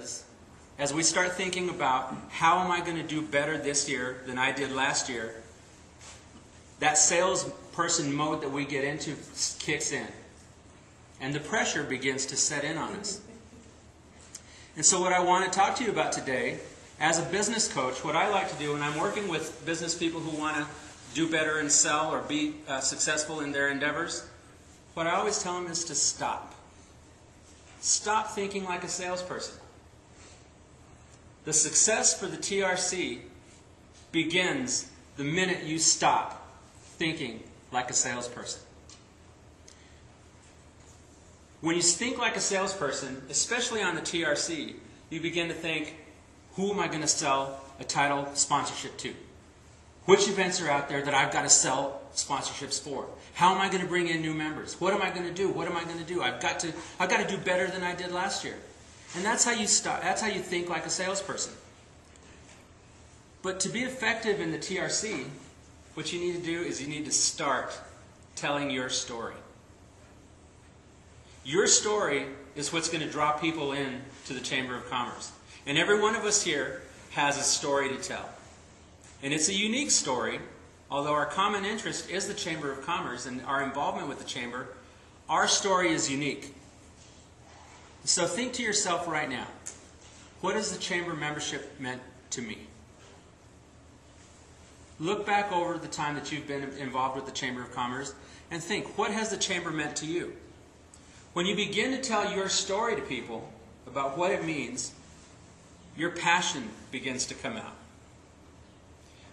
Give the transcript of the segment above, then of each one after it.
is, as we start thinking about how am I going to do better this year than I did last year, that salesperson mode that we get into kicks in. And the pressure begins to set in on us. And so what I want to talk to you about today, as a business coach, what I like to do when I'm working with business people who want to do better and sell or be successful in their endeavors, what I always tell them is to stop. Stop thinking like a salesperson. The success for the TRC begins the minute you stop thinking like a salesperson. When you think like a salesperson, especially on the TRC, you begin to think, who am I going to sell a title sponsorship to? Which events are out there that I've got to sell sponsorships for? How am I going to bring in new members? What am I going to do? What am I going to do? I've got to do better than I did last year. And that's how you start. That's how you think like a salesperson. But to be effective in the TRC, what you need to do is you need to start telling your story. Your story is what's going to draw people in to the Chamber of Commerce. And every one of us here has a story to tell. And it's a unique story, although our common interest is the Chamber of Commerce and our involvement with the Chamber. Our story is unique. So think to yourself right now, what has the Chamber membership meant to me? Look back over the time that you've been involved with the Chamber of Commerce and think, what has the Chamber meant to you? When you begin to tell your story to people about what it means, your passion begins to come out.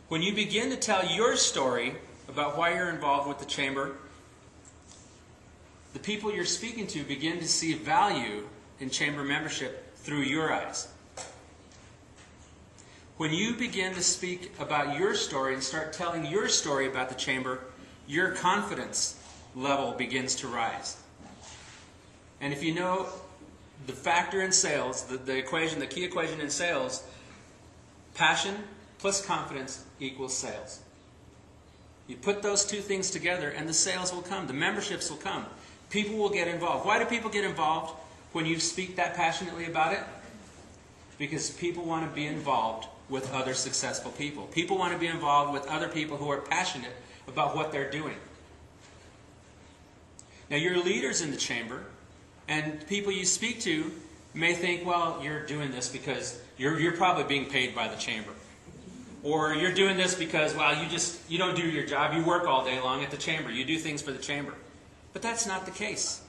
When you begin to tell your story about why you're involved with the Chamber, the people you're speaking to begin to see value in Chamber membership through your eyes. When you begin to speak about your story and start telling your story about the Chamber, your confidence level begins to rise. And if you know the factor in sales, the key equation in sales, passion plus confidence equals sales. You put those two things together and the sales will come. The memberships will come. People will get involved. Why do people get involved when you speak that passionately about it? Because people want to be involved with other successful people. People want to be involved with other people who are passionate about what they're doing. Now, you're leaders in the Chamber, and people you speak to may think, well, you're doing this because you're probably being paid by the Chamber. Or you're doing this because, well, you don't do your job. You work all day long at the Chamber. You do things for the Chamber. But that's not the case.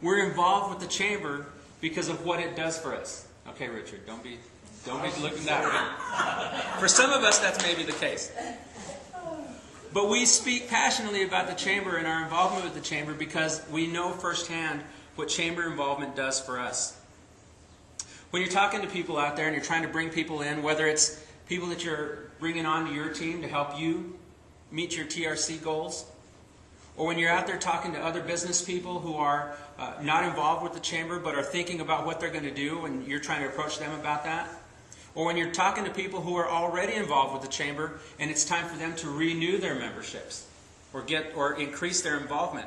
We're involved with the Chamber because of what it does for us. Okay, Richard, don't be looking that way. For some of us, that's maybe the case. But we speak passionately about the Chamber and our involvement with the Chamber because we know firsthand what Chamber involvement does for us. When you're talking to people out there and you're trying to bring people in, whether it's people that you're bringing onto your team to help you meet your TRC goals, or when you're out there talking to other business people who are not involved with the Chamber but are thinking about what they're going to do and you're trying to approach them about that, or when you're talking to people who are already involved with the Chamber and it's time for them to renew their memberships or increase their involvement,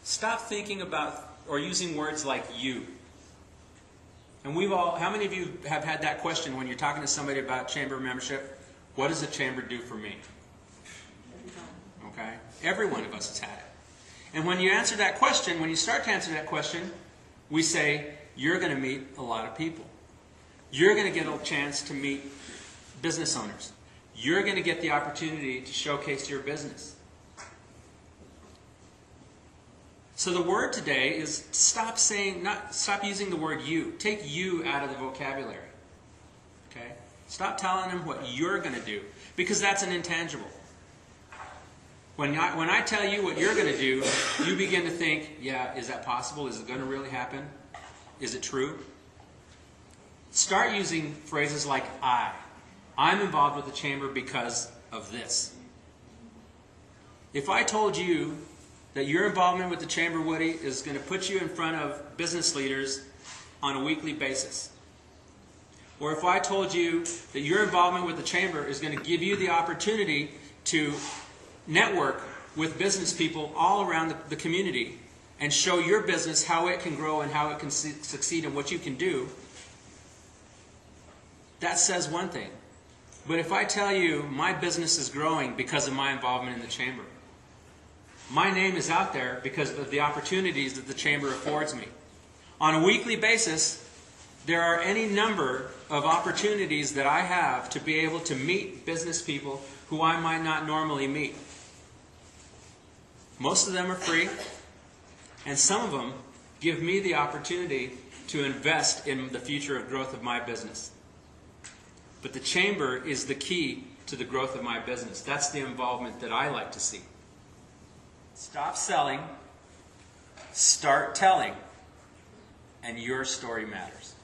stop thinking about or using words like you. And how many of you have had that question when you're talking to somebody about Chamber membership? What does the Chamber do for me? Okay? Every one of us has had it. And when you answer that question, when you start to answer that question, we say, you're going to meet a lot of people. You're going to get a chance to meet business owners. You're going to get the opportunity to showcase your business. So the word today is stop using the word you. Take you out of the vocabulary. Okay? Stop telling them what you're going to do, because that's an intangible. When I tell you what you're going to do, you begin to think, yeah, is that possible? Is it going to really happen? Is it true? Start using phrases like I. I'm involved with the Chamber because of this. If I told you that your involvement with the Chamber, Woody, is going to put you in front of business leaders on a weekly basis, or if I told you that your involvement with the Chamber is going to give you the opportunity to network with business people all around the community and show your business how it can grow and how it can succeed and what you can do, that says one thing. But if I tell you my business is growing because of my involvement in the chamber, my name is out there because of the opportunities that the chamber affords me. On a weekly basis, there are any number of opportunities that I have to be able to meet business people who I might not normally meet. Most of them are free, and some of them give me the opportunity to invest in the future of growth of my business. But the chamber is the key to the growth of my business. That's the involvement that I like to see. Stop selling, start telling, and your story matters.